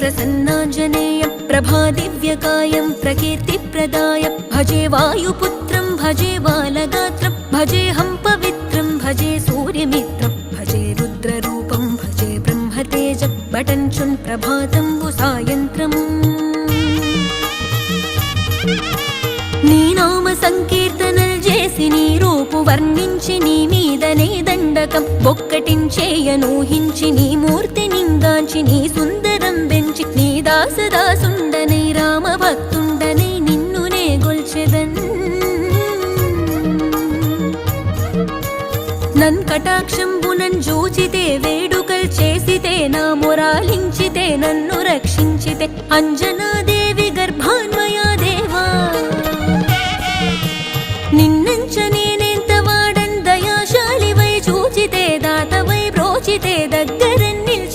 प्रसन्नाञ्जनेयं प्रभादिव्यकायं प्रकीर्तिप्रदायं भजे वायुपुत्रं भजे बालगात्रं भजेऽहं पवित्रं भजे सूर्यमित्रं भजे रुद्ररूपं भजे ब्रह्मतेजं बटञ्चुन् प्रभातं सायन्त्रम् నీ నామ సంకీర్తనలు చేసి నీ రూపు వర్ణించి నీ మీదనే దండకం ఒక్కటించేయనూహించి నీ మూర్తి నింగాంచి నీ సుందరం పెంచి నీ దాసదాసుండనై రామ భక్తుండనై నిన్నునే గొల్చెదన్ నన్ కటాక్షంబునన్ జూచితే వేడుకల్ చేసితే నా మొరాలించితే నన్ను రక్షించితే అంజనాదే